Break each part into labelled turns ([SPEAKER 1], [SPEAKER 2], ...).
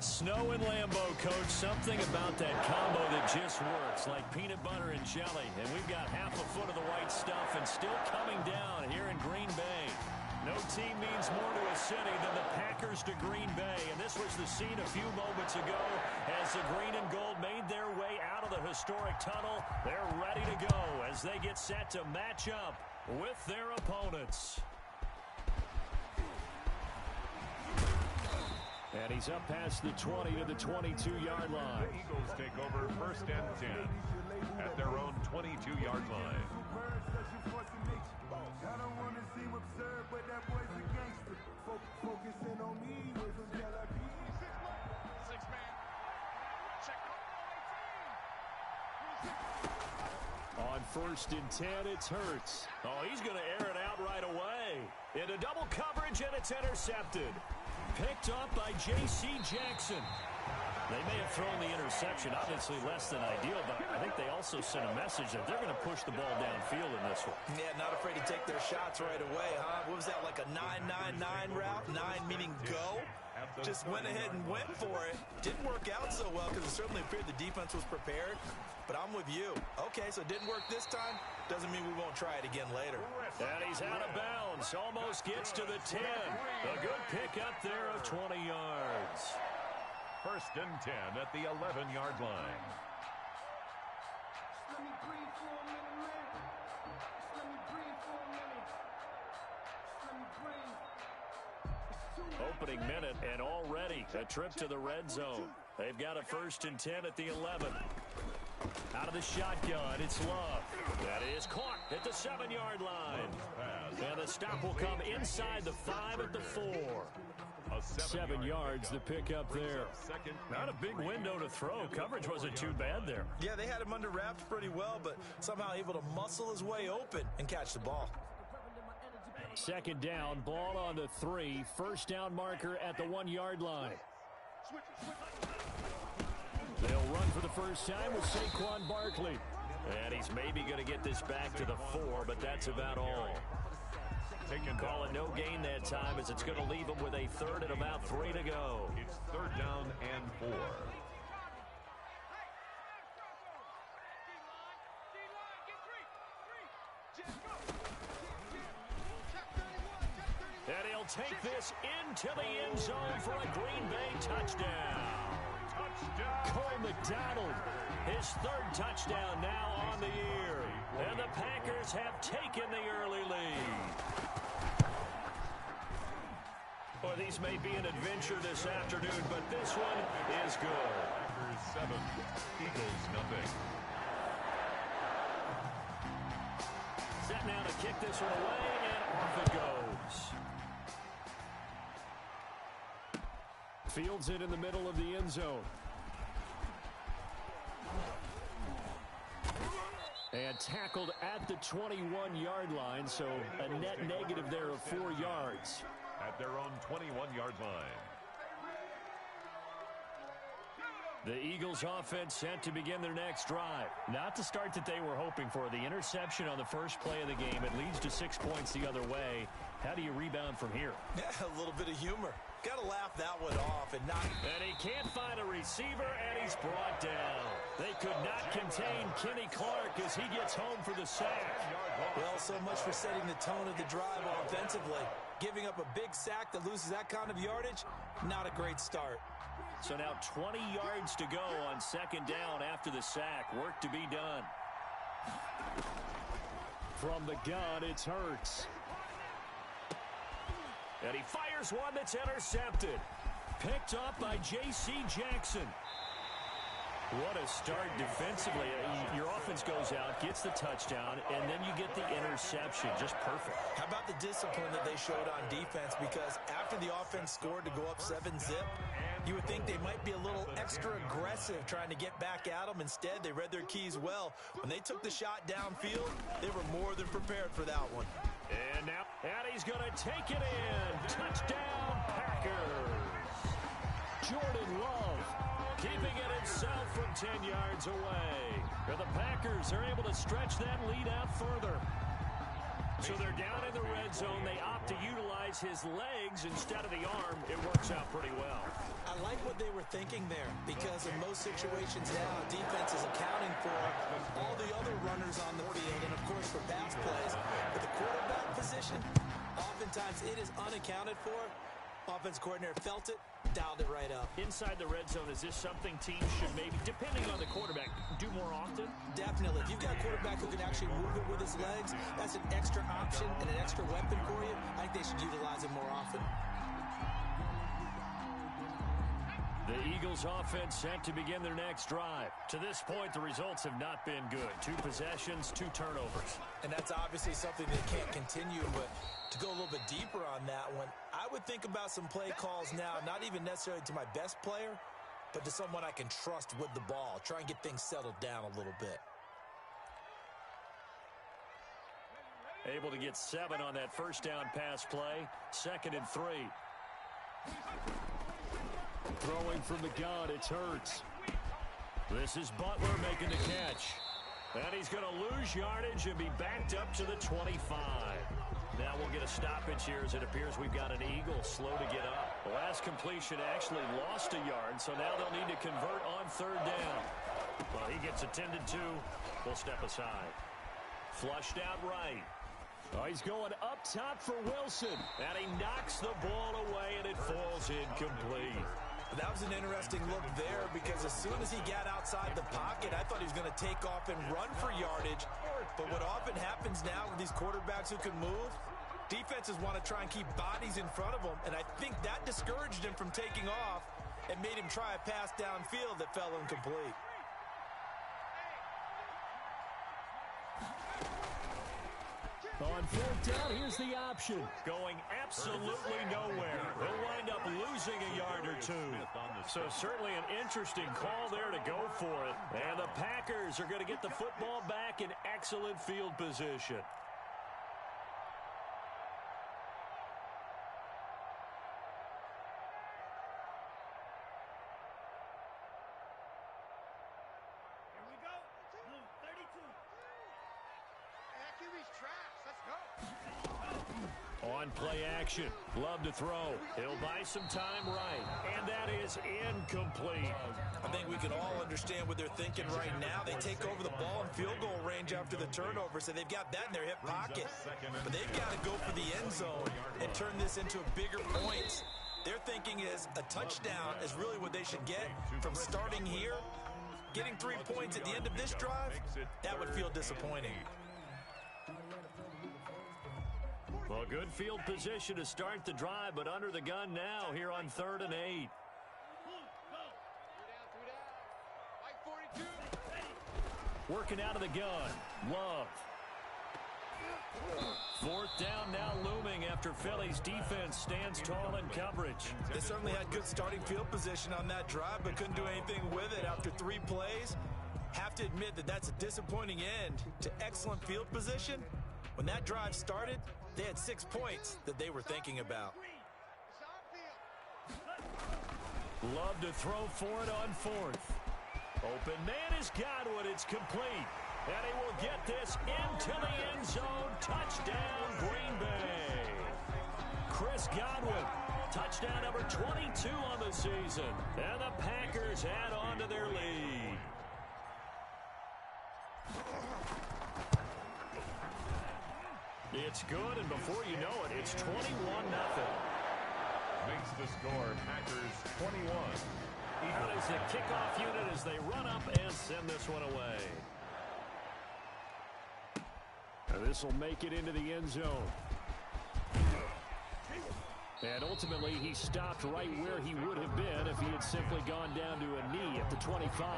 [SPEAKER 1] Snow and Lambeau, Coach. Something about that combo that just works, like peanut butter and jelly. And we've got half a foot of the white stuff and still coming down here in Green Bay. No team means more to a city than the Packers to Green Bay. And this was the scene a few moments ago as the green and gold made their way out of the historic tunnel. They're ready to go as they get set to match up with their opponents. And he's up past the 20 to the 22-yard line.
[SPEAKER 2] The Eagles take over 1st and 10 at their own 22-yard line.
[SPEAKER 1] On 1st and 10, it's Hurts. Oh, he's going to air it out right away. Into double coverage, and it's intercepted. Picked up by J.C. Jackson. They may have thrown the interception, obviously less than ideal, but I think they also sent a message that they're going to push the ball downfield in this one.
[SPEAKER 3] Yeah, not afraid to take their shots right away, huh? What was that, like a 9-9-9 route? 9 meaning go? Just went ahead and went for it. Didn't work out so well because it certainly appeared the defense was prepared. But I'm with you. Okay, so it didn't work this time. Doesn't mean we won't try it again later.
[SPEAKER 1] And he's out of bounds. Almost gets to the 10. A good pick up there of 20 yards.
[SPEAKER 2] 1st and 10 at the 11-yard line.
[SPEAKER 1] Opening minute, and already a trip to the red zone. They've got a 1st and 10 at the 11. Out of the shotgun, it's Love. That is caught at the 7-yard line. And the stop will come inside the 5 at the 4. 7 yards, the pickup there. Not a big window to throw. Coverage wasn't too bad there.
[SPEAKER 3] Yeah, they had him under wraps pretty well, but somehow able to muscle his way open and catch the ball.
[SPEAKER 1] 2nd down, ball on the 3. 1st down marker at the 1-yard line. They'll run for the first time with Saquon Barkley. And he's maybe going to get this back to the 4, but that's about all. Call it no gain that time as it's going to leave him with a 3rd and about 3 to go.
[SPEAKER 2] It's 3rd down and 4.
[SPEAKER 1] And he'll take this into the end zone for a Green Bay touchdown. Cole McDonald, his 3rd touchdown now on the year. And the Packers have taken the early lead. Boy, these may be an adventure this afternoon, but this one is good.
[SPEAKER 2] Packers 7, Eagles nothing.
[SPEAKER 1] Set now to kick this one away, and off it goes. Fields it in the middle of the end zone. And tackled at the 21-yard line, so a net negative there of 4 yards.
[SPEAKER 2] At their own 21-yard line.
[SPEAKER 1] The Eagles offense set to begin their next drive. Not the start that they were hoping for. The interception on the first play of the game. It leads to 6 points the other way. How do you rebound from here?
[SPEAKER 3] Yeah, a little bit of humor. Got to laugh that one off and not...
[SPEAKER 1] And he can't find a receiver, and he's brought down. They could not contain Kenny Clark as he gets home for the sack.
[SPEAKER 3] Well, so much for setting the tone of the drive offensively. Giving up a big sack that loses that kind of yardage, not a great start.
[SPEAKER 1] So now 20 yards to go on 2nd down after the sack. Work to be done. From the gun, it's Hurts. And he fires one that's intercepted. Picked up by J.C. Jackson. What a start defensively. Your offense goes out, gets the touchdown, and then you get the interception. Just perfect.
[SPEAKER 3] How about the discipline that they showed on defense? Because after the offense scored to go up 7-zip, you would think they might be a little extra aggressive trying to get back at them. Instead, they read their keys well. When they took the shot downfield, they were more than prepared for that one.
[SPEAKER 1] And now, and he's going to take it in. Touchdown, Packers. Jordan Love keeping it himself from 10 yards away. And the Packers are able to stretch that lead out further. So they're down in the red zone. They opt to utilize his legs instead of the arm. It works out pretty well.
[SPEAKER 3] I like what they were thinking there, because in most situations now, defense is accounting for all the other runners on the field and, of course, for pass plays. But the quarterback position, oftentimes it is unaccounted for. Offense coordinator felt it, dialed it right up.
[SPEAKER 1] Inside the red zone, is this something teams should maybe, depending on the quarterback, do more often?
[SPEAKER 3] Definitely. If you've got a quarterback who can actually move it with his legs, that's an extra option and an extra weapon for you. I think they should utilize it more often.
[SPEAKER 1] The Eagles offense set to begin their next drive. To this point, the results have not been good. 2 possessions, 2 turnovers.
[SPEAKER 3] And that's obviously something that can't continue, but to go a little bit deeper on that one, I would think about some play calls now, not even necessarily to my best player, but to someone I can trust with the ball. Try and get things settled down a little bit.
[SPEAKER 1] Able to get 7 on that first down pass play. 2nd and 3. Throwing from the gun, it's Hurts. This is Butler making the catch. And he's going to lose yardage and be backed up to the 25. Now we'll get a stoppage here as it appears we've got an Eagle slow to get up. The last completion actually lost a yard, so now they'll need to convert on 3rd down. Well, he gets attended to. We'll step aside. Flushed out right. Oh, he's going up top for Wilson. And he knocks the ball away, and it falls incomplete.
[SPEAKER 3] That was an interesting look there, because as soon as he got outside the pocket, I thought he was going to take off and run for yardage. But what often happens now with these quarterbacks who can move, defenses want to try and keep bodies in front of them, and I think that discouraged him from taking off and made him try a pass downfield that fell incomplete.
[SPEAKER 1] On 4th down, here's the option. Going absolutely nowhere. He'll wind up losing a yard or 2. So certainly an interesting call there to go for it. And the Packers are going to get the football back in excellent field position. On play action, Love to throw. He'll buy some time right, and that is incomplete.
[SPEAKER 3] I think we can all understand what they're thinking right now. They take over the ball in field goal range after the turnover, so they've got that in their hip pocket. But they've got to go for the end zone and turn this into bigger points. Their thinking is a touchdown is really what they should get from starting here. Getting 3 points at the end of this drive, that would feel disappointing.
[SPEAKER 1] Well, good field position to start the drive, but under the gun now here on 3rd and 8. Working out of the gun, Love. 4th down now looming after Philly's defense stands tall in coverage.
[SPEAKER 3] They certainly had good starting field position on that drive, but couldn't do anything with it after 3 plays. Have to admit that that's a disappointing end to excellent field position. When that drive started, they had 6 points that they were thinking about.
[SPEAKER 1] Love to throw for it on 4th. Open man is Godwin. It's complete. And he will get this into the end zone. Touchdown, Green Bay. Chris Godwin, touchdown number 22 on the season. And the Packers add on to their lead. It's good, and before you know it, it's 21-0.
[SPEAKER 2] Makes the score Packers 21.
[SPEAKER 1] Out is the kickoff unit as they run up and send this one away. And this will make it into the end zone. And ultimately, he stopped right where he would have been if he had simply gone down to a knee at the 25.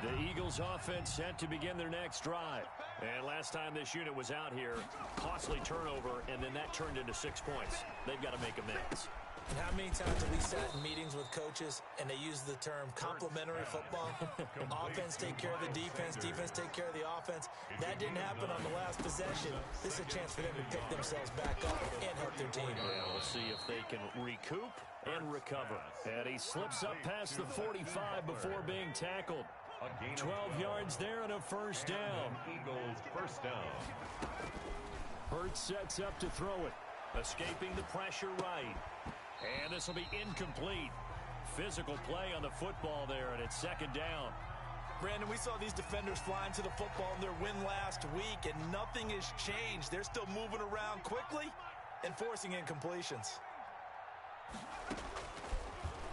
[SPEAKER 1] The Eagles offense set to begin their next drive. And last time this unit was out here, costly turnover, and then that turned into 6 points. They've got to make amends.
[SPEAKER 3] And how many times have we sat in meetings with coaches and they use the term complementary football? Offense take care of the defense, defense take care of the offense. That didn't happen on the last possession. This is a chance for them to pick themselves back up and help their team.
[SPEAKER 1] Yeah, we'll see if they can recoup and recover. And he slips up past the 45 before being tackled.
[SPEAKER 2] A gain of
[SPEAKER 1] 12 yards there and a first down.
[SPEAKER 2] Eagles first down.
[SPEAKER 1] Hurts sets up to throw it. Escaping the pressure right. And this will be incomplete. Physical play on the football there, and it's second down.
[SPEAKER 3] Brandon, we saw these defenders flying to the football in their win last week, and nothing has changed. They're still moving around quickly and forcing incompletions.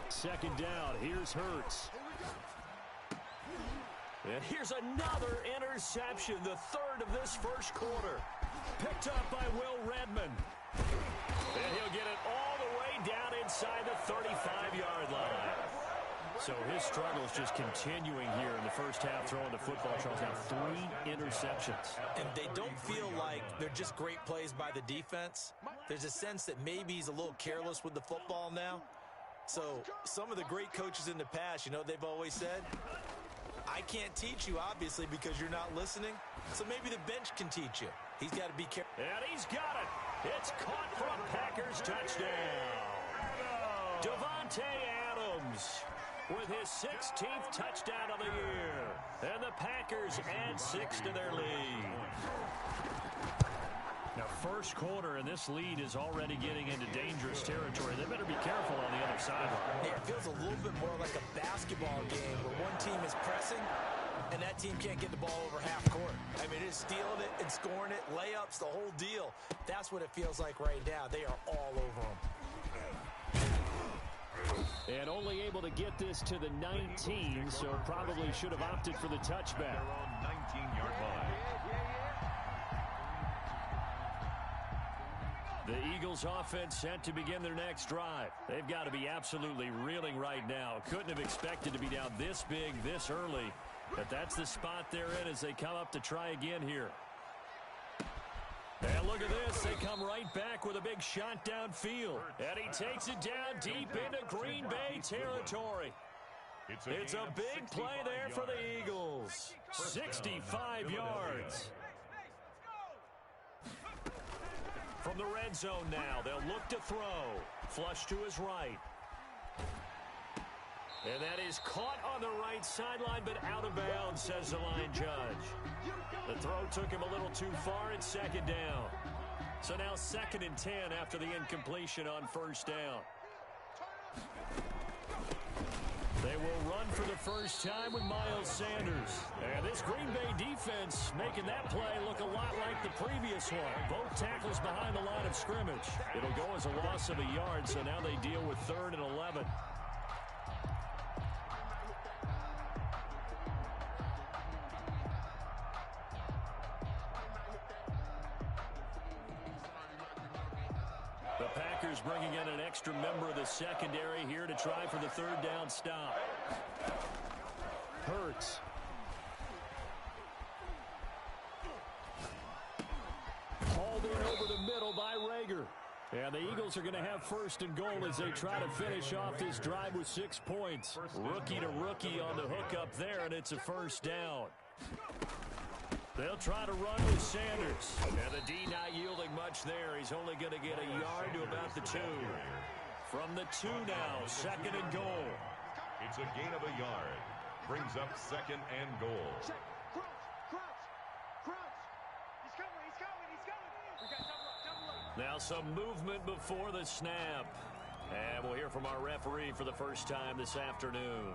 [SPEAKER 1] Second down, here's Hurts. And here's another interception, the third of this first quarter. Picked up by Will Redmond. And he'll get it all the way down inside the 35-yard line. So his struggles just continuing here in the first half, throwing the football. Charles, now 3 interceptions.
[SPEAKER 3] And they don't feel like they're just great plays by the defense. There's a sense that maybe he's a little careless with the football now. So some of the great coaches in the past, you know, they've always said, I can't teach you, obviously, because you're not listening. So maybe the bench can teach you. He's got to be careful.
[SPEAKER 1] And he's got it. It's caught for a Packers touchdown. Davante Adams with his 16th touchdown of the year. And the Packers add 6 to their lead. Now, first quarter, and this lead is already getting into dangerous territory. They better be careful on the other sideline.
[SPEAKER 3] It feels a little bit more like a basketball game where one team is pressing and that team can't get the ball over half court. I mean, it is stealing it and scoring it, layups, the whole deal. That's what it feels like right now. They are all over them.
[SPEAKER 1] And only able to get this to the 19, so probably should have opted for the touchback.
[SPEAKER 2] Their own 19-yard line.
[SPEAKER 1] The Eagles offense set to begin their next drive. They've got to be absolutely reeling right now. Couldn't have expected to be down this big, this early. But that's the spot they're in as they come up to try again here. And look at this. They come right back with a big shot downfield. And he takes it down deep into Green Bay territory. It's a big play there for the Eagles. 65 yards. From the red zone now, they'll look to throw. Flush to his right. And that is caught on the right sideline, but out of bounds, says the line judge. The throw took him a little too far. It's second down. So now 2nd and 10 after the incompletion on first down. They will run for the first time with Miles Sanders. And this Green Bay defense making that play look a lot like the previous one. Both tackles behind the line of scrimmage. It'll go as a loss of a yard, so now they deal with 3rd and 11. The Packers bringing in an extra member of the secondary here to try for the 3rd down stop. Hurts. Hauled in over the middle by Rager. And the Eagles are going to have 1st and goal as they try to finish off this drive with 6 points. Rookie to rookie on the hook up there, and it's a 1st down. They'll try to run with Sanders. And the D not yielding much there. He's only going to get a yard to about the 2. From the 2 now, 2nd and goal.
[SPEAKER 2] It's a gain of a yard. Brings up 2nd and goal.
[SPEAKER 1] Now some movement before the snap. And we'll hear from our referee for the first time this afternoon.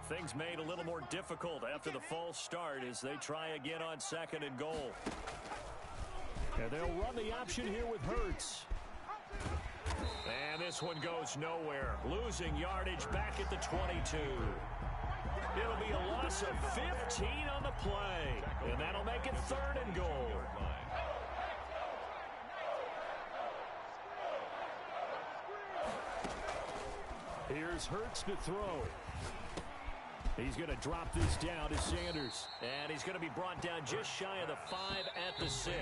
[SPEAKER 1] Things made a little more difficult after the false start as they try again on 2nd and goal. And they'll run the option here with Hurts. And this one goes nowhere. Losing yardage back at the 22. It'll be a loss of 15 on the play. And that'll make it 3rd and goal. Here's Hurts to throw. He's going to drop this down to Sanders. And he's going to be brought down just shy of the 5 at the 6.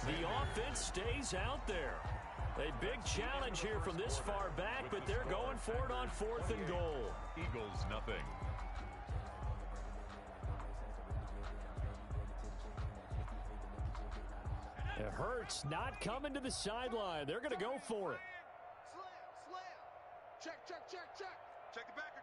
[SPEAKER 1] The offense stays out there. A big challenge here from this far back, but they're going for it on 4th and goal.
[SPEAKER 2] Eagles nothing.
[SPEAKER 1] It hurts not coming to the sideline. They're going to go for it.
[SPEAKER 4] Check. Check the backer.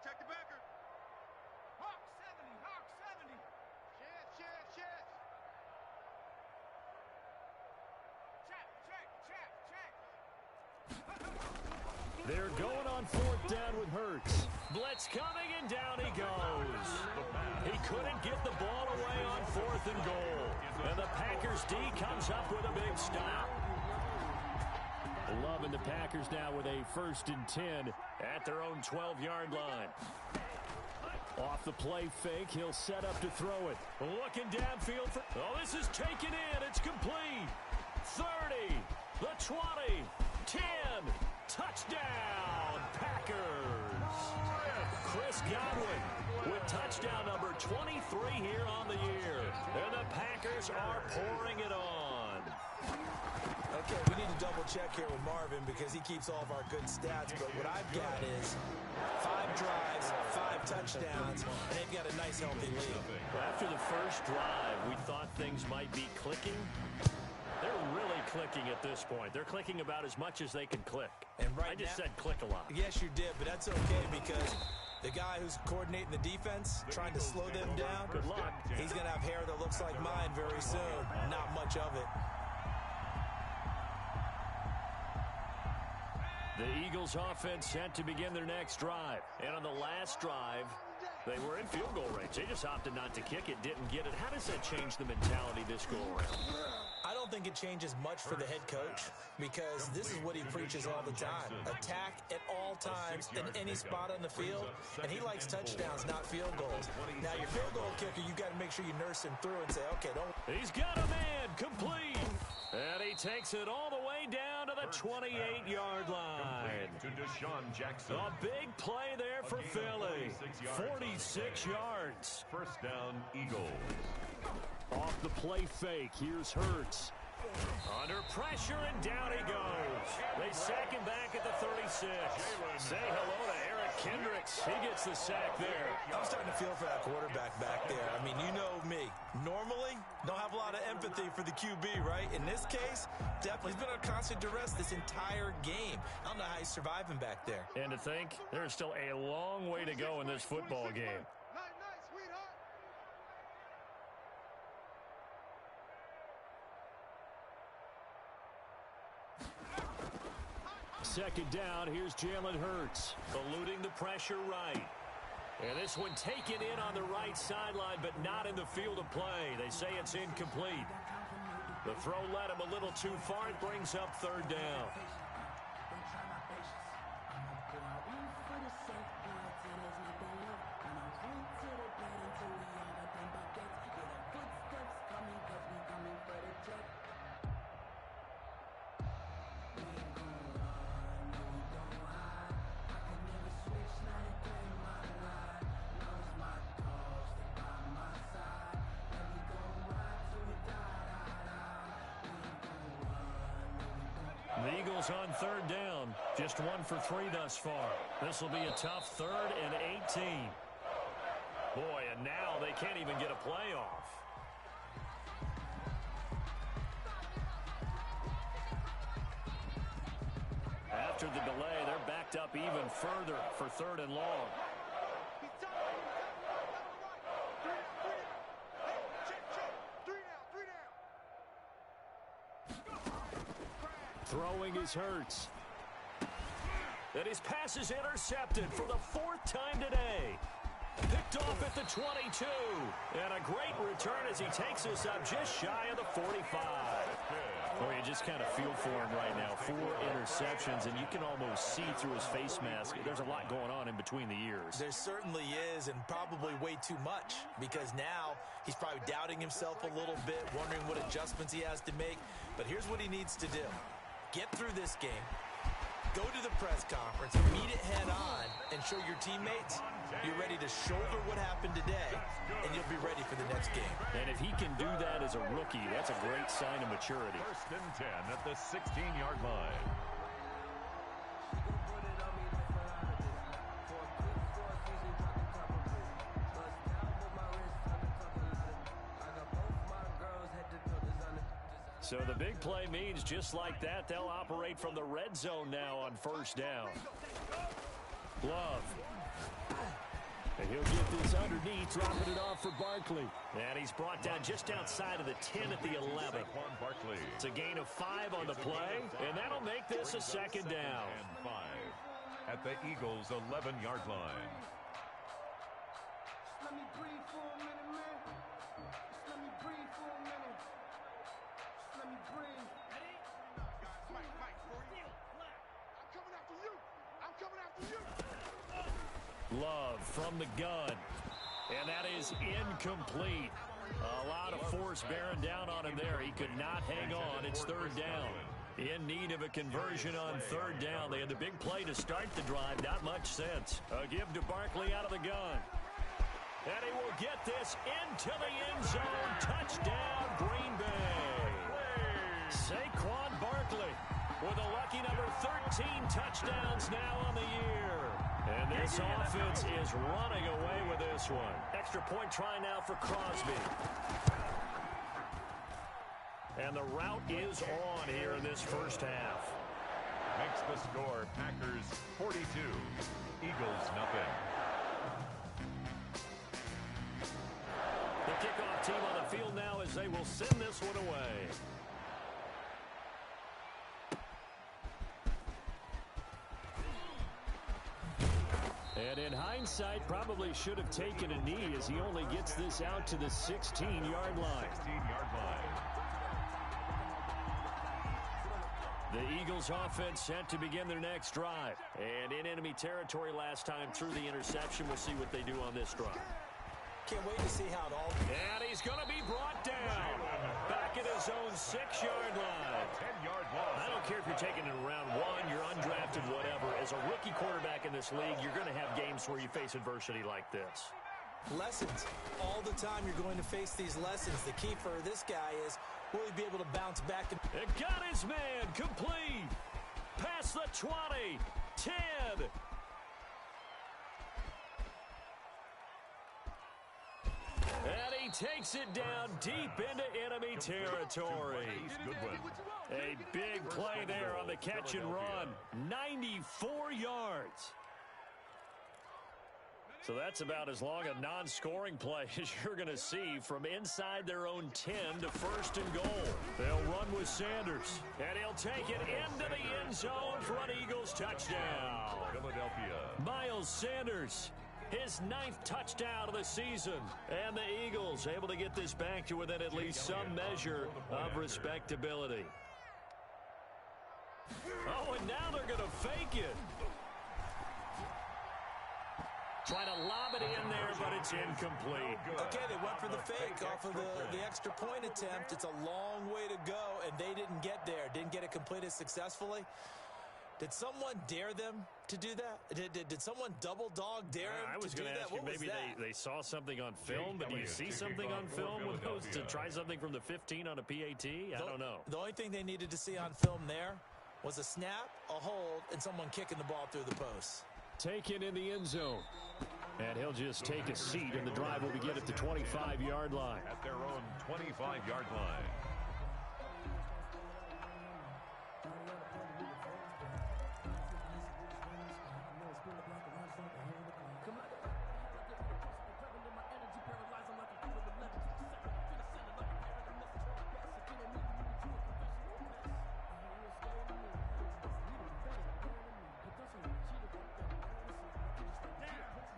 [SPEAKER 1] They're going on fourth down with Hurts. Blitz coming, and down he goes. He couldn't get the ball away on fourth and goal. And the Packers D comes up with a big stop. Loving the Packers now with a 1st and 10 at their own 12-yard line. Off the play fake, he'll set up to throw it. Looking downfield for... Oh, this is taken in. It's complete. 30, the 20, 10. Touchdown, Packers. Chris Godwin with touchdown number 23 here on the year. And the Packers are pouring it on.
[SPEAKER 3] Okay, we need to double check here with Marvin because he keeps all of our good stats. But what I've got is 5 drives, 5 touchdowns, and they've got a nice, healthy lead.
[SPEAKER 1] After the first drive, we thought things might be clicking. They're really clicking at this point. They're clicking about as much as they can click.
[SPEAKER 3] And right
[SPEAKER 1] I just
[SPEAKER 3] now,
[SPEAKER 1] said click a lot.
[SPEAKER 3] Yes, you did, but that's okay because the guy who's coordinating the defense, trying to slow them down,
[SPEAKER 1] good luck.
[SPEAKER 3] He's going to have hair that looks like mine very soon. Not much of it.
[SPEAKER 1] The Eagles offense set to begin their next drive. And on the last drive, they were in field goal range. They just opted not to kick it, didn't get it. How does that change the mentality this go around?
[SPEAKER 3] I don't think it changes much for the head coach because this is what he preaches all the time. Attack at all times in any spot on the field, and he likes touchdowns, not field goals. Now, your field goal kicker, you got to make sure you nurse him through and say, okay, don't.
[SPEAKER 1] He's got a man complete. And he takes it all the way down to the 28-yard line.
[SPEAKER 2] To Deshaun Jackson.
[SPEAKER 1] A big play there for Philly. 46 yards.
[SPEAKER 2] 1st down, Eagles.
[SPEAKER 1] Off the play fake, here's Hurts. Under pressure, and down he goes. They sack him back at the 36. Say hello to Eric Kendricks. He gets the sack there.
[SPEAKER 3] I'm starting to feel for that quarterback back there. I mean, you know me. Normally, don't have a lot of empathy for the QB, right? In this case, definitely. He's been under constant duress this entire game. I don't know how he's surviving back there.
[SPEAKER 1] And to think, there's still a long way to go in this football game. Second down, here's Jalen Hurts, eluding the pressure right. And this one taken in on the right sideline, but not in the field of play. They say it's incomplete. The throw led him a little too far. It brings up 3rd down. The Eagles on 3rd down. Just 1 for 3 thus far. This will be a tough 3rd and 18. Boy, and now they can't even get a play off. After the delay, they're backed up even further for 3rd and long. Throwing is Hurts. And his pass is intercepted for the 4th time today. Picked off at the 22. And a great return as he takes us up just shy of the 45. Boy, you just kind of feel for him right now. 4 interceptions, and you can almost see through his face mask. There's a lot going on in between the ears.
[SPEAKER 3] There certainly is, and probably way too much, because now he's probably doubting himself a little bit, wondering what adjustments he has to make. But here's what he needs to do. Get through this game, go to the press conference, meet it head on, and show your teammates you're ready to shoulder what happened today, and you'll be ready for the next game.
[SPEAKER 1] And if he can do that as a rookie, that's a great sign of maturity.
[SPEAKER 2] 1st and 10 at the 16-yard line.
[SPEAKER 1] So the big play means just like that, they'll operate from the red zone now on 1st down. Love. And he'll get this underneath, dropping it off for Barkley. And he's brought down just outside of the 10 at the 11. It's a gain of 5 on the play, and that'll make this a 2nd down.
[SPEAKER 2] at the Eagles' 11-yard line.
[SPEAKER 4] Let me breathe for a minute, man. Just let me breathe for a minute. Just let me breathe.
[SPEAKER 5] Ready? Mike, I'm coming after you. I'm coming after you.
[SPEAKER 1] Love from the gun. And that is incomplete. A lot of force bearing down on him there. He could not hang on. It's third down. In need of a conversion on third down. They had the big play to start the drive. Not much sense. A give to Barkley out of the gun. And he will get this into the end zone. Touchdown, Green Bay. Saquon Barkley with a lucky number 13 touchdowns now on the year. And this offense is running away with this one. Extra point try now for Crosby. And the route is on here in this first half.
[SPEAKER 2] Makes the score Packers 42, Eagles nothing.
[SPEAKER 1] The kickoff team on the field now as they will send this one away. And in hindsight, probably should have taken a knee as he only gets this out to the 16-yard line.
[SPEAKER 2] 16-yard line.
[SPEAKER 1] The Eagles offense set to begin their next drive. And in enemy territory last time through the interception. We'll see what they do on this drive.
[SPEAKER 3] Can't wait to see how it all...
[SPEAKER 1] And he's going to be brought down. Back at his own 6-yard line.
[SPEAKER 2] 10-yard loss.
[SPEAKER 1] I don't care if you're taking it in round one, you're undrafted, whatever. As a rookie quarterback in this league, you're going to have games where you face adversity like this.
[SPEAKER 3] Lessons. All the time you're going to face these lessons. The key for this guy is, will he be able to bounce back?
[SPEAKER 1] And got his man complete. Past the 20. 10. And he takes it down deep into enemy territory. A big play there on the catch and run. 94 yards. So that's about as long a non-scoring play as you're going to see from inside their own 10 to first and goal. They'll run with Sanders, and he'll take it into the end zone for an Eagles touchdown.
[SPEAKER 2] Philadelphia.
[SPEAKER 1] Miles Sanders, his 9th touchdown of the season. And the Eagles able to get this back to within at least some measure of respectability. Oh, and now they're going to fake it. Trying to lob it in there, but it's incomplete.
[SPEAKER 3] Okay, they went for the fake off of the extra point attempt. It's a long way to go, and they didn't get there. Didn't get it completed successfully. Did someone dare them to do that? Did someone double dog dare them
[SPEAKER 1] I was
[SPEAKER 3] to do
[SPEAKER 1] going to
[SPEAKER 3] that?
[SPEAKER 1] ask you,
[SPEAKER 3] What was
[SPEAKER 1] maybe
[SPEAKER 3] that?
[SPEAKER 1] they saw something on film, but do you see something on film with those to try something from the 15 on a PAT? I don't know.
[SPEAKER 3] The only thing they needed to see on film there was a snap, a hold, and someone kicking the ball through the post.
[SPEAKER 1] Taken in the end zone. And he'll just take a seat, and the drive will begin at the 25-yard line.
[SPEAKER 2] At their own 25-yard line.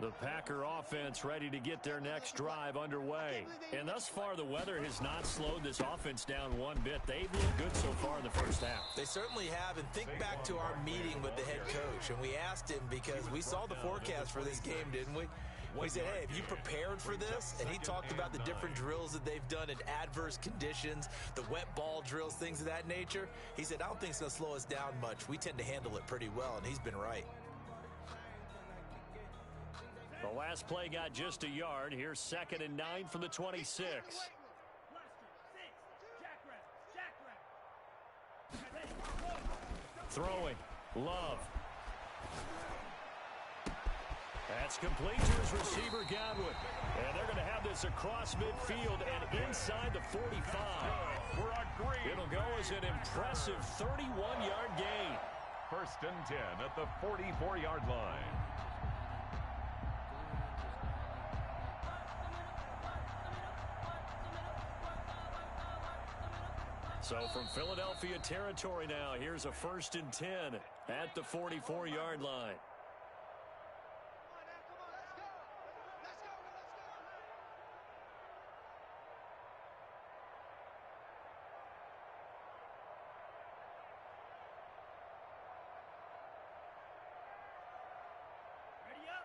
[SPEAKER 1] The Packer offense ready to get their next drive underway. And thus far, the weather has not slowed this offense down one bit. They've looked good so far in the first half.
[SPEAKER 3] They certainly have. And think back to our meeting with the head coach. And we asked him, because we saw the forecast for this game, didn't we? We said, hey, have you prepared for this? And he talked about the different drills that they've done in adverse conditions, the wet ball drills, things of that nature. He said, I don't think it's going to slow us down much. We tend to handle it pretty well, and he's been right.
[SPEAKER 1] The last play got just a yard. Here's 2nd and 9 from the 26. Throwing. Love. That's complete to his receiver, Godwin. And they're going to have this across midfield and inside the 45. It'll go as an impressive 31-yard gain.
[SPEAKER 2] 1st and 10 at the 44-yard line.
[SPEAKER 1] So from Philadelphia territory now, here's a 1st and 10 at the 44-yard line.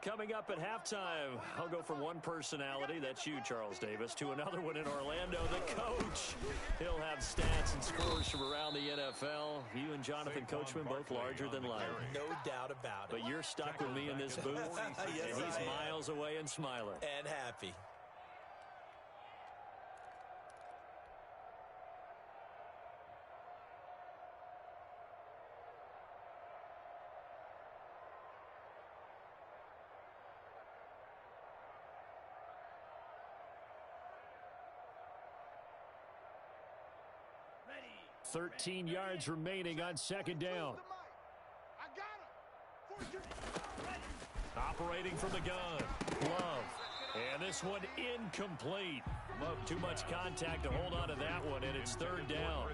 [SPEAKER 1] Coming up at halftime, I'll go from one personality, that's you, Charles Davis, to another one in Orlando, the coach. He'll have stats and scores from around the NFL. You and Jonathan Coachman both larger than life.
[SPEAKER 3] No doubt about it.
[SPEAKER 1] But you're stuck with me in this booth,
[SPEAKER 3] Yes,
[SPEAKER 1] and he's
[SPEAKER 3] I am.
[SPEAKER 1] miles away and smiling.
[SPEAKER 3] And happy.
[SPEAKER 4] Ready.
[SPEAKER 1] 13 yards remaining on second down.
[SPEAKER 5] I got him. 42.
[SPEAKER 1] Operating from the gun. Love. And this one incomplete. Love too much contact to hold on to that one, and it's third down.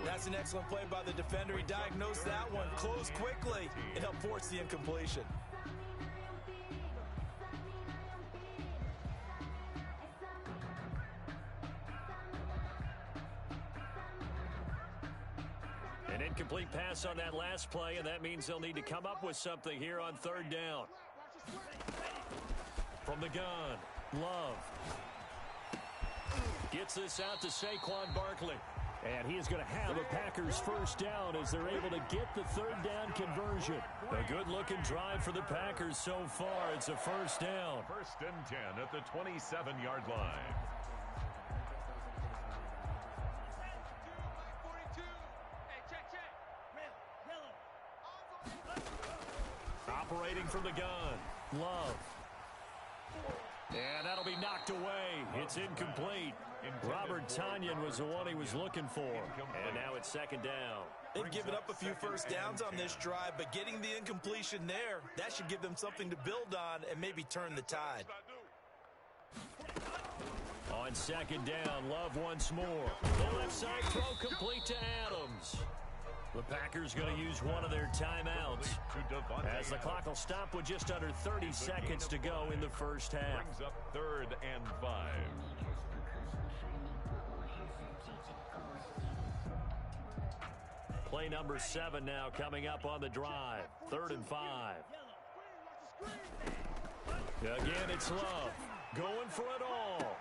[SPEAKER 3] That's an excellent play by the defender. He diagnosed that one, closed quickly, and helped force the incompletion.
[SPEAKER 1] An incomplete pass on that last play, and that means they'll need to come up with something here on third down. From the gun, Love. Gets this out to Saquon Barkley. And he is going to have a Packers first down as they're able to get the third down conversion. A good-looking drive for the Packers so far. It's a first down.
[SPEAKER 2] First and 10 at the 27-yard line.
[SPEAKER 5] 42. Hey, check.
[SPEAKER 1] Operating from the gun, Love. And that'll be knocked away. It's incomplete. Robert Tonyan was the one he was looking for. And now it's second down.
[SPEAKER 3] They've given up a few first downs on this drive, but getting the incompletion there, that should give them something to build on and maybe turn the tide.
[SPEAKER 1] On second down, Love once more. The left side throw complete to Adams. The Packers going to use one of their timeouts as the clock will stop with just under 30 seconds to go in the first half.
[SPEAKER 2] Brings up third and 5.
[SPEAKER 1] Play number 7 now coming up on the drive. Third and 5. Again, it's Love going for it all.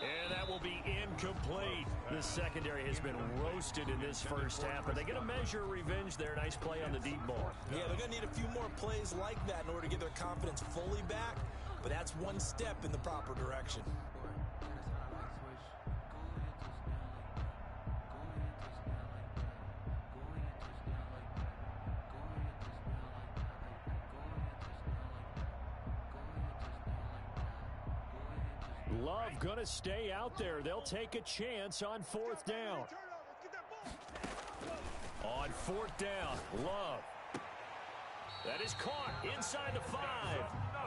[SPEAKER 1] And that will be incomplete. The secondary has been roasted in this first half, but they get a measure of revenge there. Nice play on the deep ball.
[SPEAKER 3] Yeah, they're going to need a few more plays like that in order to get their confidence fully back, but that's one step in the proper direction.
[SPEAKER 1] Love going to stay out there. They'll take a chance on fourth down. On fourth down, Love. That is caught inside the 5.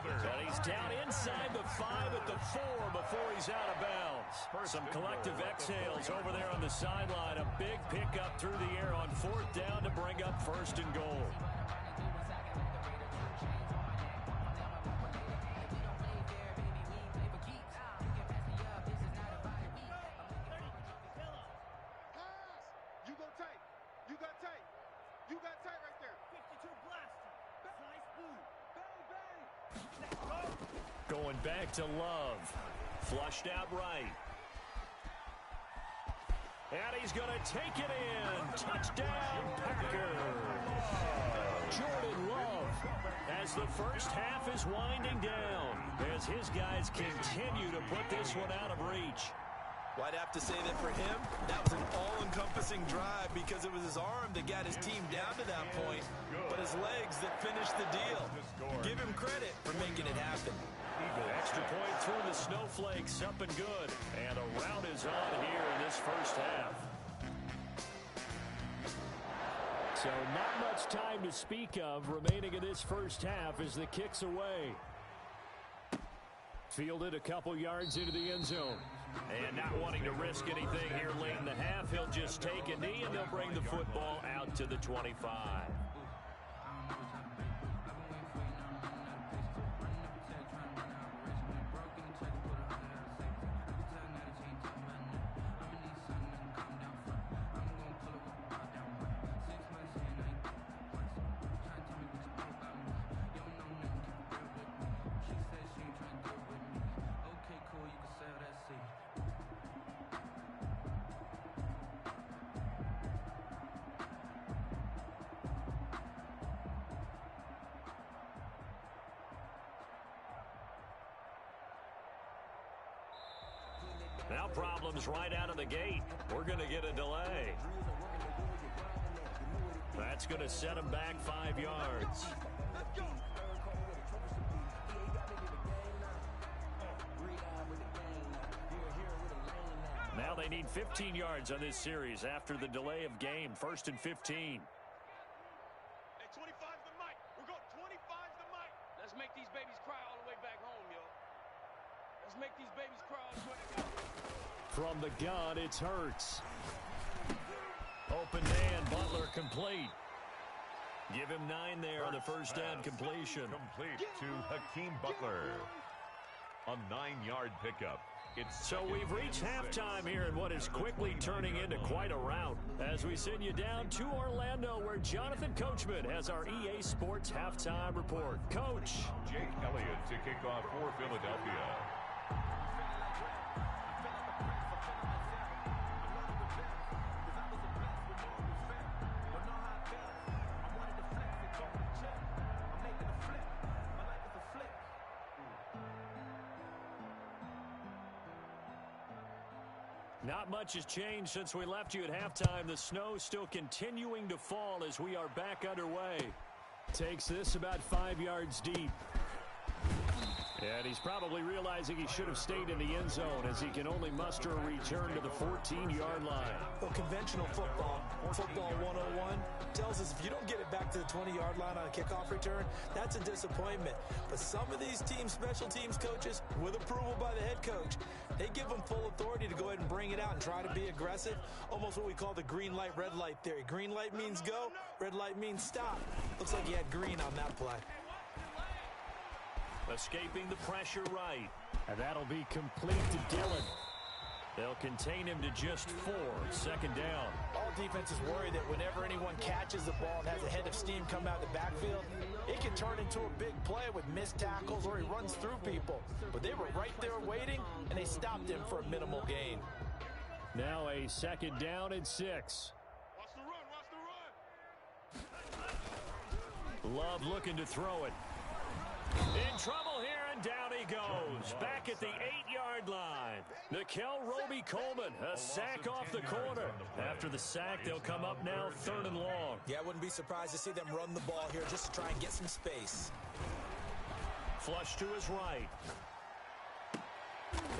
[SPEAKER 1] And he's down inside the 5 at the 4 before he's out of bounds. Some collective exhales over there on the sideline. A big pickup through the air on fourth down to bring up first and goal.
[SPEAKER 5] You got tight right there.
[SPEAKER 4] 52 blaster. Slice blue.
[SPEAKER 1] Going back to Love. Flushed out right. And he's going to take it in. Touchdown, Packers. Jordan Love as the first half is winding down. As his guys continue to put this one out of reach.
[SPEAKER 3] Well, I'd have to say that for him, that was an all-encompassing drive because it was his arm that got his team down to that point, but his legs that finished the deal. Give him credit for making it happen.
[SPEAKER 1] Extra point through the snowflakes, up and good. And a rout is on here in this first half. So not much time to speak of remaining in this first half as the kick's away. Fielded a couple yards into the end zone. And not wanting to risk anything here late in the half, he'll just take a knee and they'll bring the football out to the 25. Now problems right out of the gate. We're going to get a delay. That's going to set him back 5 yards. Now they need 15 yards on this series after the delay of game. 1st and 15.
[SPEAKER 5] Hey, 25's the mic. We're going 25's the mic.
[SPEAKER 6] Let's make these babies cry all the way back home, yo. Let's make these babies cry all the way back home.
[SPEAKER 1] From the gun, it's Hurts. Open man, Butler complete. Give him 9 there on the first down completion.
[SPEAKER 2] Complete to Hakeem Butler. A 9-yard pickup.
[SPEAKER 1] So we've reached halftime here in what is quickly turning into quite a rout. As we send you down to Orlando, where Jonathan Coachman has our EA Sports halftime report. Coach.
[SPEAKER 2] Jake Elliott to kick off for Philadelphia.
[SPEAKER 1] Not much has changed since we left you at halftime. The snow still continuing to fall as we are back underway. Takes this about 5 yards deep. And he's probably realizing he should have stayed in the end zone as he can only muster a return to the 14-yard line.
[SPEAKER 3] Well, conventional football 101, tells us if you don't get it back to the 20-yard line on a kickoff return, that's a disappointment. But some of these teams, special teams coaches, with approval by the head coach, they give them full authority to go ahead and bring it out and try to be aggressive. Almost what we call the green light, red light theory. Green light means go, red light means stop. Looks like he had green on that play.
[SPEAKER 1] Escaping the pressure right. And that'll be complete to Dillon. They'll contain him to just 4. 2nd down.
[SPEAKER 3] All defenses worry that whenever anyone catches the ball and has a head of steam come out of the backfield, it can turn into a big play with missed tackles or he runs through people. But they were right there waiting, and they stopped him for a minimal gain.
[SPEAKER 1] Now a 2nd down and 6.
[SPEAKER 5] Watch the run, watch the run.
[SPEAKER 1] Love looking to throw it. In trouble here, and down he goes. Back at the 8-yard line. Nikel Roby-Coleman, a sack off the corner. After the sack, they'll come up now 3rd and long.
[SPEAKER 3] Yeah, I wouldn't be surprised to see them run the ball here just to try and get some space.
[SPEAKER 1] Flush to his right.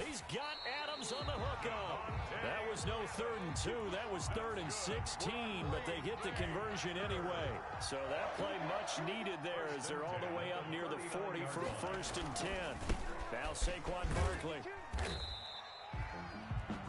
[SPEAKER 1] He's got Adams on the hookup. That was no 3rd and 2. That was 3rd and 16, but they get the conversion anyway. So that play much needed there as they're all the way up near the 40 for a 1st and 10. Now Saquon Barkley.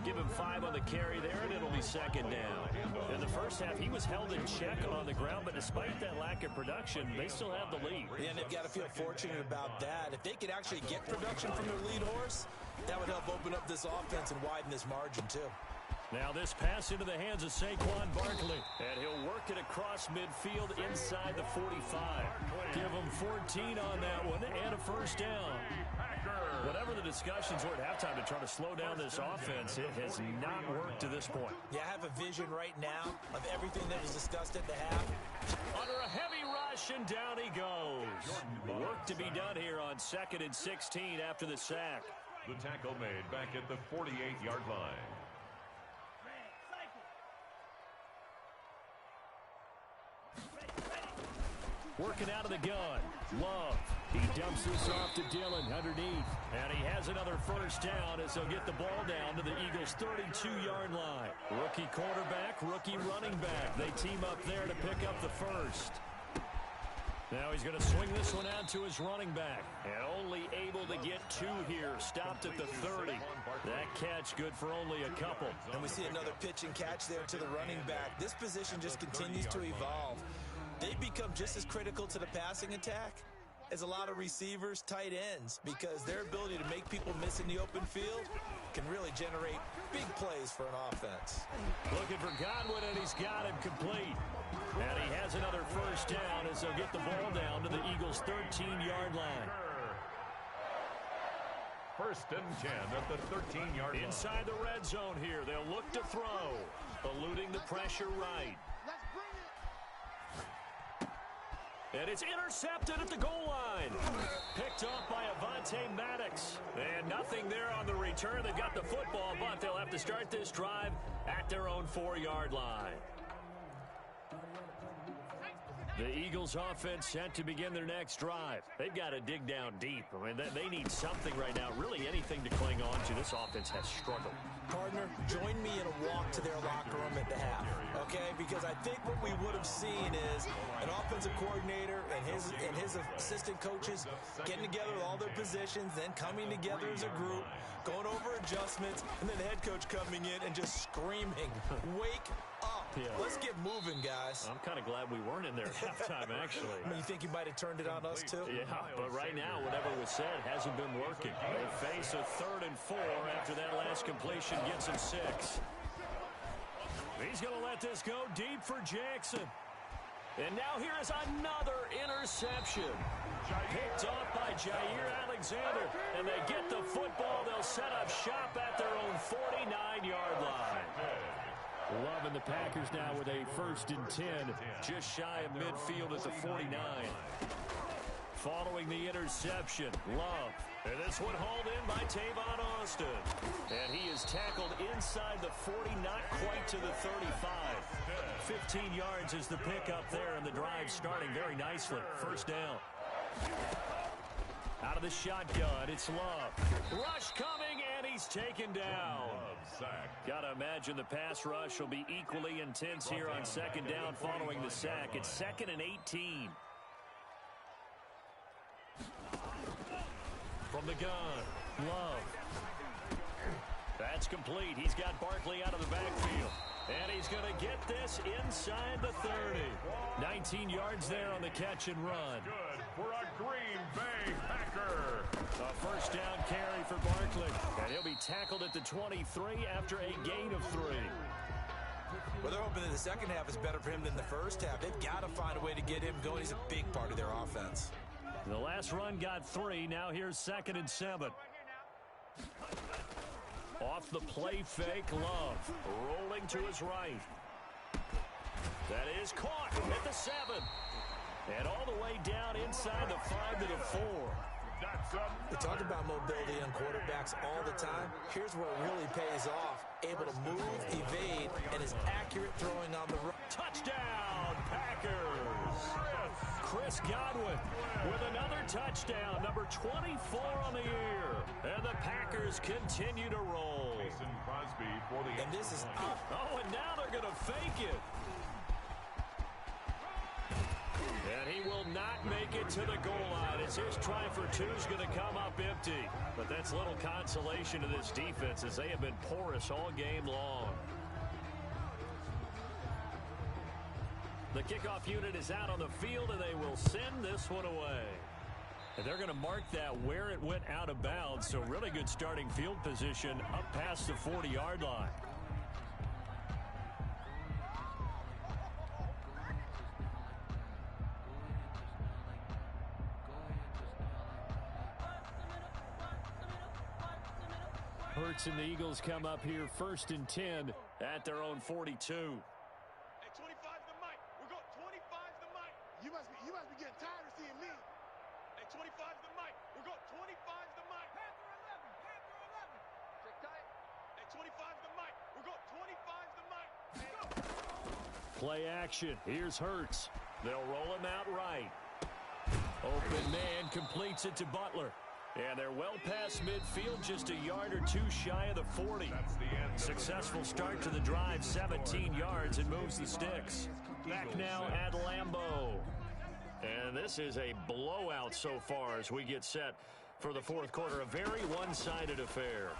[SPEAKER 1] Give him 5 on the carry there, and it'll be 2nd down. In the first half, he was held in check on the ground, but despite that lack of production, they still have the lead.
[SPEAKER 3] Yeah, and they've got to feel fortunate about that. If they could actually get production from their lead horse, that would help open up this offense and widen this margin, too.
[SPEAKER 1] Now this pass into the hands of Saquon Barkley, and he'll work it across midfield inside the 45. Give him 14 on that one and a 1st down. Whatever the discussions were at halftime to try to slow down this offense, it has not worked to this point.
[SPEAKER 3] Yeah, I have a vision right now of everything that was discussed at the half.
[SPEAKER 1] Under a heavy rush, and down he goes. Work to be done here on 2nd and 16 after the sack.
[SPEAKER 2] The tackle made back at the 48-yard line.
[SPEAKER 1] Working out of the gun. Love. He dumps this off to Dillon underneath. And he has another 1st down as they'll get the ball down to the Eagles' 32-yard line. Rookie quarterback, rookie running back. They team up there to pick up the 1st. Now he's going to swing this one out to his running back. And only able to get 2 here. Stopped at the 30. That catch good for only a couple.
[SPEAKER 3] And we see another pitch and catch there to the running back. This position just continues to evolve. They become just as critical to the passing attack as a lot of receivers, tight ends, because their ability to make people miss in the open field can really generate big plays for an offense.
[SPEAKER 1] Looking for Godwin, and he's got him complete. And he has another 1st down as they'll get the ball down to the Eagles' 13-yard line.
[SPEAKER 2] 1st and 10 at the 13-yard line.
[SPEAKER 1] Inside the red zone here, they'll look to throw. Eluding the pressure right.
[SPEAKER 5] Let's bring it.
[SPEAKER 1] And it's intercepted at the goal line. Picked off by Avonte Maddox. And nothing there on the return. They've got the football, but they'll have to start this drive at their own 4-yard line. The Eagles offense set to begin their next drive. They've got to dig down deep. I mean, they need something right now, really anything to cling on to. This offense has struggled.
[SPEAKER 3] Partner, join me in a walk to their locker room at the half, okay? Because I think what we would have seen is an offensive coordinator and his assistant coaches getting together with all their positions, then coming together as a group, going over adjustments, and then the head coach coming in and just screaming, wake up. Yeah. Let's get moving, guys.
[SPEAKER 1] I'm kind of glad we weren't in there at halftime, actually.
[SPEAKER 3] I mean, you think he might have turned it on us, too?
[SPEAKER 1] Yeah, but right now, whatever was said hasn't been working. They face a 3rd and 4 after that last completion gets him 6. He's going to let this go deep for Jackson. And now here is another interception. Picked off by Jair Alexander. And they get the football. They'll set up shop at their own 49-yard line. Loving the Packers now with a 1st and 10, just shy of midfield at the 49. Following the interception, Love. And this one hauled in by Tavon Austin. And he is tackled inside the 40, not quite to the 35. 15 yards is the pickup there, and the drive starting very nicely. 1st down. Out of the shotgun, it's Love. Rush coming, and he's taken down. Got to imagine the pass rush will be equally intense here on 2nd down following the sack. It's 2nd and 18. From the gun, Love. That's complete. He's got Barkley out of the backfield. And he's going to get this inside the 30. 19 yards there on the catch and run.
[SPEAKER 2] Good for a Green Bay Packer.
[SPEAKER 1] A 1st down carry for Barkley. And he'll be tackled at the 23 after a gain of 3.
[SPEAKER 3] Well, they're hoping that the second half is better for him than the first half. They've got to find a way to get him going. He's a big part of their offense.
[SPEAKER 1] The last run got 3. Now here's 2nd and 7. Off the play fake, Love. Rolling to his right. That is caught at the 7. And all the way down inside the 5 to the 4.
[SPEAKER 3] We talk about mobility on quarterbacks all the time. Here's where it really pays off. Able to move, evade, and is accurate throwing on the run.
[SPEAKER 1] Touchdown, Packers! Chris Godwin with another touchdown, number 24 on the year. And the Packers continue to roll.
[SPEAKER 2] Mason Crosby for the
[SPEAKER 3] and this is up.
[SPEAKER 1] Oh, and now they're going to fake it. And he will not make it to the goal line as his try for 2 is going to come up empty. But that's little consolation to this defense as they have been porous all game long. The kickoff unit is out on the field, and they will send this one away. And they're going to mark that where it went out of bounds, so really good starting field position up past the 40-yard line. Hurts and the Eagles come up here 1st and 10 at their own 42.
[SPEAKER 6] Hey, 25's the mic. We got 25's the mic.
[SPEAKER 5] You must be getting tired of seeing me.
[SPEAKER 6] Hey, 25's the mic. We got 25's the mic. Panther 11. Panther 11. Check tight. Hey, 25's the mic. We got 25's the mic. Hey, go.
[SPEAKER 1] Play action. Here's Hurts. They'll roll him out right. Open man completes it to Butler. And they're well past midfield, just a yard or 2 shy of the 40. Successful start to the drive, 17 yards, and moves the sticks. Back now at Lambeau. And this is a blowout so far as we get set for the 4th quarter. A very one-sided affair.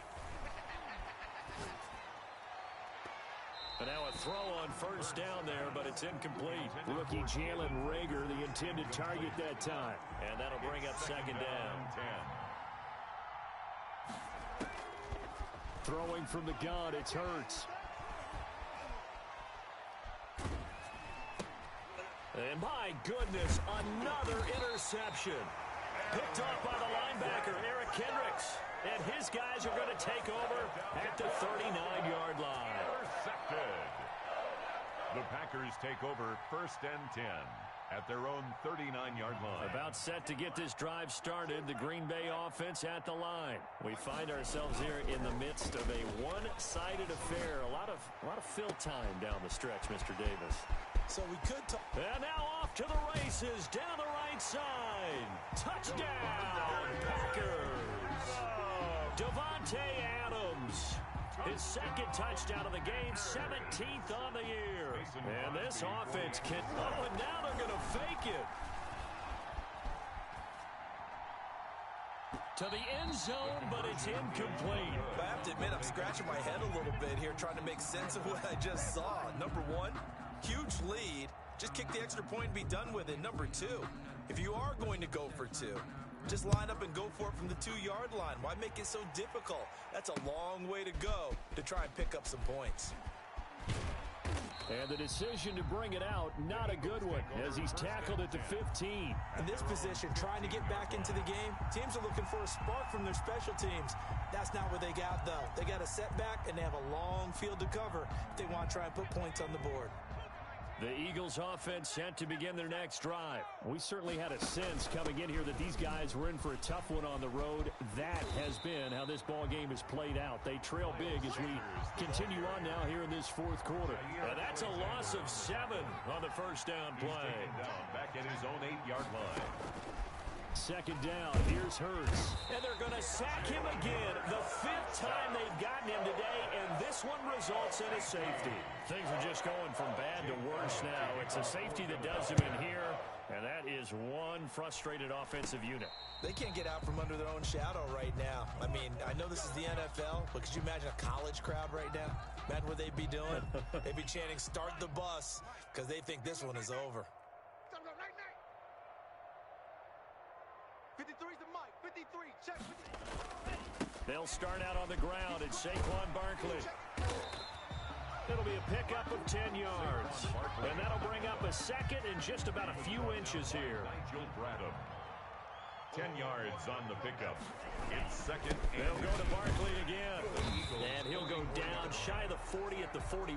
[SPEAKER 1] And now a throw on 1st down there, but it's incomplete. Rookie Jalen Reagor, the intended target that time. And that'll bring up 2nd down. Throwing from the gun, it's Hurts. And my goodness, another interception. Picked off by the linebacker, Eric Kendricks. And his guys are going to take over at the 39-yard line.
[SPEAKER 2] Intercepted. The Packers take over 1st and 10. at their own 39-yard line.
[SPEAKER 1] About set to get this drive started. The Green Bay offense at the line. We find ourselves here in the midst of a one-sided affair. A lot of fill time down the stretch, Mr. Davis.
[SPEAKER 3] So we could talk.
[SPEAKER 1] And now off to the races down the right side. Touchdown, Packers. Devontae Adams. His second touchdown of the game, 17th on the year. And this offense can... Oh, and now they're going to fake it. To the end zone, but it's incomplete.
[SPEAKER 3] I have to admit, I'm scratching my head a little bit here trying to make sense of what I just saw. Number one, huge lead. Just kick the extra point and be done with it. Number two, if you are going to go for two, just line up and go for it from the 2-yard line. Why make it so difficult? That's a long way to go to try and pick up some points.
[SPEAKER 1] And the decision to bring it out, not a good one, as he's tackled at the 15.
[SPEAKER 3] In this position, trying to get back into the game, teams are looking for a spark from their special teams. That's not what they got, though. They got a setback, and they have a long field to cover if they want to try and put points on the board.
[SPEAKER 1] The Eagles offense set to begin their next drive. We certainly had a sense coming in here that these guys were in for a tough one on the road. That has been how this ball game has played out. They trail big as we continue on now here in this fourth quarter. And that's a loss of 7 on the first down play.
[SPEAKER 2] Back at his own 8-yard line.
[SPEAKER 1] Second down, here's Hurts. And they're going to sack him again. The 5th time they've gotten him today, and this one results in a safety. Things are just going from bad to worse now. It's a safety that does him in here, and that is one frustrated offensive unit.
[SPEAKER 3] They can't get out from under their own shadow right now. I mean, I know this is the NFL, but could you imagine a college crowd right now? Imagine what they'd be doing. They'd be chanting, "Start the bus," because they think this one is over.
[SPEAKER 6] 53's the mic. 53. Check.
[SPEAKER 1] They'll start out on the ground. It's Saquon Barkley. It'll be a pickup of 10 yards. And that'll bring up a second and just about a few inches here.
[SPEAKER 2] Nigel Bradham. 10 yards on the pickup. It's second.
[SPEAKER 1] They'll go to Barkley again. And he'll go down shy of the 40 at the 41.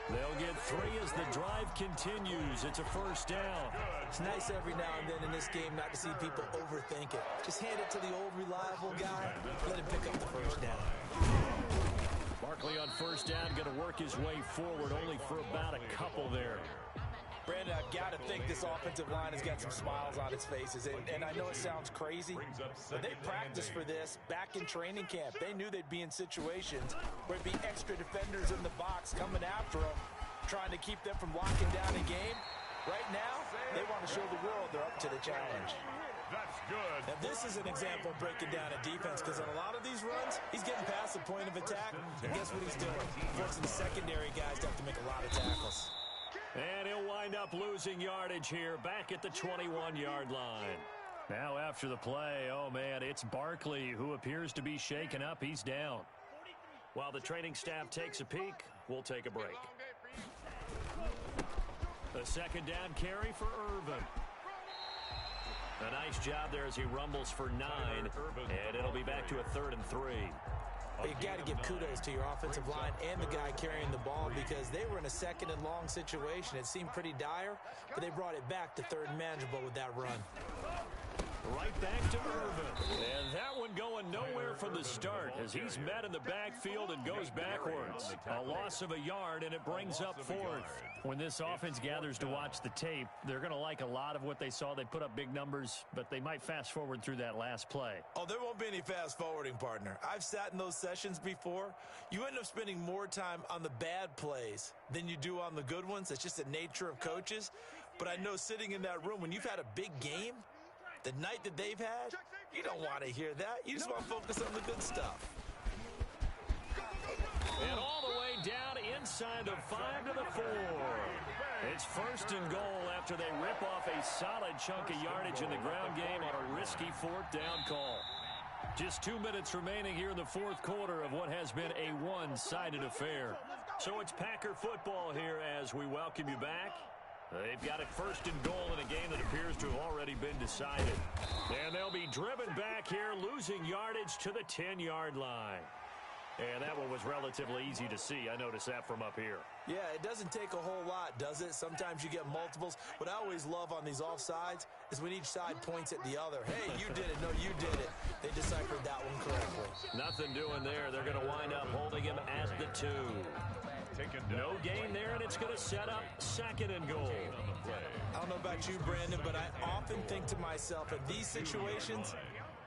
[SPEAKER 1] They'll get 3 as the drive continues. It's a first down.
[SPEAKER 3] It's nice every now and then in this game not to see people overthink it. Just hand it to the old reliable guy. Let him pick up the first down.
[SPEAKER 1] Barkley on first down, going to work his way forward, only for about a couple there.
[SPEAKER 3] Brandon, I've got to think this offensive line has got some smiles on its faces. And I know it sounds crazy, but they practiced for this back in training camp. They knew they'd be in situations where it'd be extra defenders in the box coming after them, trying to keep them from locking down a game. Right now, they want to show the world they're up to the challenge.
[SPEAKER 2] That's good.
[SPEAKER 3] Now, this is an example of breaking down a defense, because on a lot of these runs, he's getting past the point of attack, and guess what he's doing? Forcing the secondary guys to have to make a lot of tackles.
[SPEAKER 1] And he'll wind up losing yardage here back at the 21-yard line. Now after the play, oh man, it's Barkley who appears to be shaken up. He's down. While the training staff takes a peek, we'll take a break. The second down carry for Irvin. A nice job there as he rumbles for 9, and it'll be back to a 3rd and 3.
[SPEAKER 3] You got to give kudos to your offensive line and the guy carrying the ball, because they were in a 2nd and long situation. It seemed pretty dire, but they brought it back to 3rd and manageable with that run.
[SPEAKER 1] Right back to Irvin. And that one going nowhere from the start as he's met in the backfield and goes backwards. A loss of a yard, and it brings up 4th. When this offense gathers to watch the tape, they're going to like a lot of what they saw. They put up big numbers, but they might fast forward through that last play.
[SPEAKER 3] Oh, there won't be any fast forwarding, partner. I've sat in those sessions before. You end up spending more time on the bad plays than you do on the good ones. It's just the nature of coaches. But I know sitting in that room, when you've had a big game, the night that they've had, you don't want to hear that. You just want to focus on the good stuff.
[SPEAKER 1] And all the way down inside of 5 to the 4. It's 1st and goal after they rip off a solid chunk of yardage in the ground game on a risky 4th down call. Just 2 minutes remaining here in the fourth quarter of what has been a one-sided affair. So it's Packer football here as we welcome you back. They've got it 1st and goal in a game that appears to have already been decided. And they'll be driven back here, losing yardage to the 10-yard line. And that one was relatively easy to see. I noticed that from up here.
[SPEAKER 3] Yeah, it doesn't take a whole lot, does it? Sometimes you get multiples. What I always love on these offsides is when each side points at the other. Hey, you did it. No, you did it. They deciphered that one correctly.
[SPEAKER 1] Nothing doing there. They're going to wind up holding him at the 2. No gain there, and it's going to set up 2nd and goal.
[SPEAKER 3] I don't know about you, Brandon, but I often think to myself, in these situations,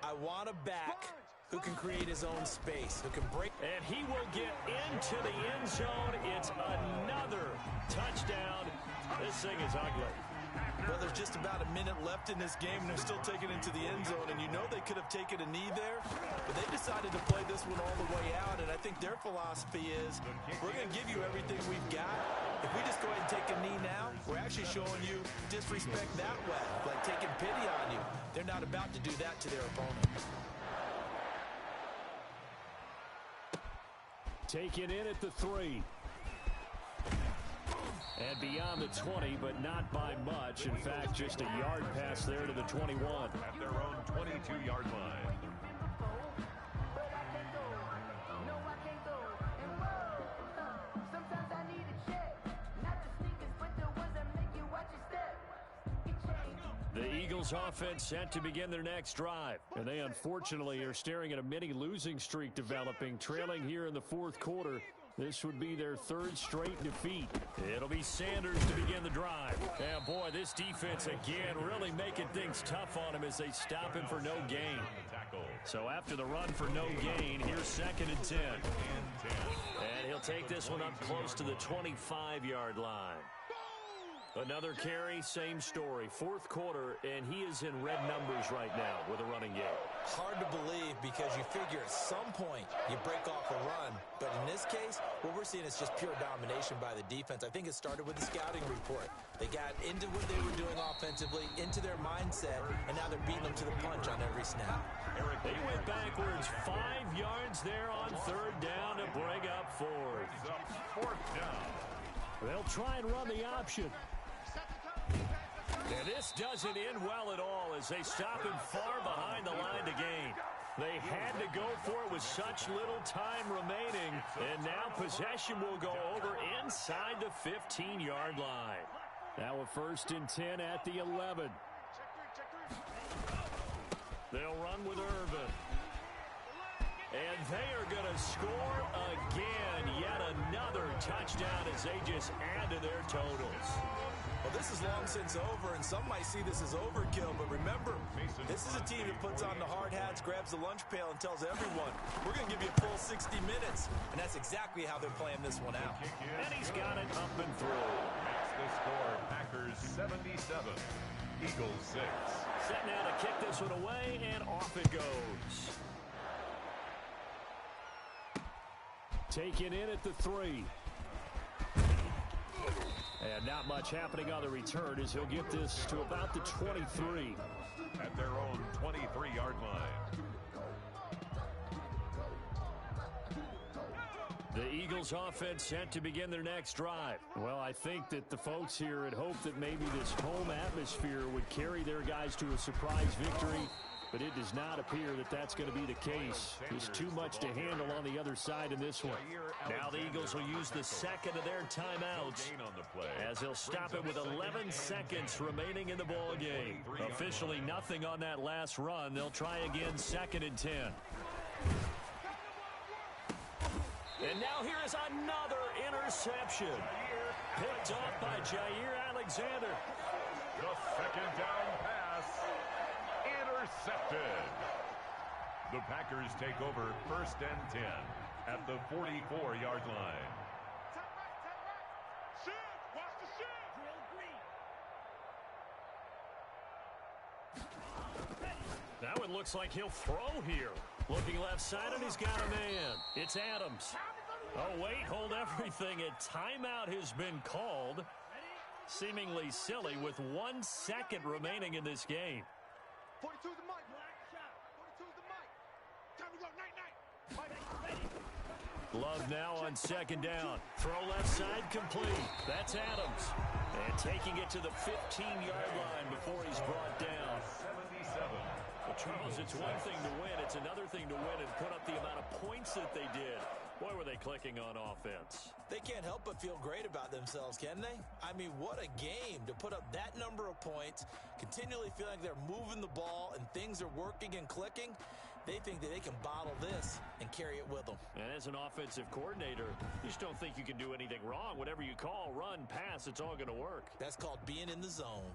[SPEAKER 3] I want a back who can create his own space, who can break.
[SPEAKER 1] And he will get into the end zone. It's another touchdown. This thing is ugly.
[SPEAKER 3] Well, there's just about a minute left in this game, and they're still taking it into the end zone. And you know they could have taken a knee there, but they decided to play this one all the way out. And I think their philosophy is, we're going to give you everything we've got. If we just go ahead and take a knee now, we're actually showing you disrespect that way, like taking pity on you. They're not about to do that to their opponent.
[SPEAKER 1] Taken in at the 3. And beyond the 20, but not by much. In fact, just a yard pass there to the 21.
[SPEAKER 2] At their own 22-yard line.
[SPEAKER 1] The Eagles offense set to begin their next drive. And they unfortunately are staring at a mini losing streak developing, trailing here in the 4th quarter. This would be their 3rd straight defeat. It'll be Sanders to begin the drive. And boy, this defense again really making things tough on him as they stop him for no gain. So after the run for no gain, here's 2nd and 10. And he'll take this one up close to the 25-yard line. Another carry, same story. 4th quarter, and he is in red numbers right now with a running game.
[SPEAKER 3] Hard to believe because you figure at some point you break off a run. But in this case, what we're seeing is just pure domination by the defense. I think it started with the scouting report. They got into what they were doing offensively, into their mindset, and now they're beating them to the punch on every snap.
[SPEAKER 1] They went backwards 5 yards there on 3rd down to bring up 4th.
[SPEAKER 2] 4th down.
[SPEAKER 1] They'll try and run the option. And this doesn't end well at all as they stop him far behind the line to gain. They had to go for it with such little time remaining, and now possession will go over inside the 15-yard line. Now a 1st and 10 at the 11. They'll run with Irvin. And they are going to score again. Yet another touchdown as they just add to their totals.
[SPEAKER 3] Well, this is long since over, and some might see this as overkill. But remember, this is a team that puts on the hard hats, grabs the lunch pail, and tells everyone, we're going to give you a full 60 minutes. And that's exactly how they're playing this one out.
[SPEAKER 1] And he's got it up and through.
[SPEAKER 2] Makes the score Packers 77, Eagles 6.
[SPEAKER 1] Set now to kick this one away, and off it goes. Taken in at the 3. And not much happening on the return as he'll get this to about the 23.
[SPEAKER 2] At their own 23-yard line.
[SPEAKER 1] The Eagles offense set to begin their next drive. Well, I think that the folks here had hoped that maybe this home atmosphere would carry their guys to a surprise victory. But it does not appear that that's going to be the case. There's too much to handle on the other side in this one. Now the Eagles will use the 2nd of their timeouts as they'll stop it with 11 seconds remaining in the ball game. Officially nothing on that last run. They'll try again 2nd and 10. And now here is another interception. Picked off by Jair Alexander.
[SPEAKER 2] The 2nd down pass. Intercepted. The Packers take over 1st and 10 at the 44-yard line.
[SPEAKER 6] Watch the shift.
[SPEAKER 1] Now it looks like he'll throw here. Looking left side, and he's got a man. It's Adams. Oh, wait, hold everything. A timeout has been called. Seemingly silly with 1 second remaining in this game.
[SPEAKER 5] 42's the mic. 42's the mic. Time to go. Night.
[SPEAKER 1] Love now on 2nd down. Throw left side complete. That's Adams. And taking it to the 15-yard line before he's brought down.
[SPEAKER 2] 77.
[SPEAKER 1] Well, Charles, it's one thing to win. It's another thing to win and put up the amount of points that they did. Boy, were they clicking on offense.
[SPEAKER 3] They can't help but feel great about themselves, can they? I mean, what a game to put up that number of points, continually feeling like they're moving the ball and things are working and clicking. They think that they can bottle this and carry it with them.
[SPEAKER 1] And as an offensive coordinator, you just don't think you can do anything wrong. Whatever you call, run, pass, it's all going to work.
[SPEAKER 3] That's called being in the zone.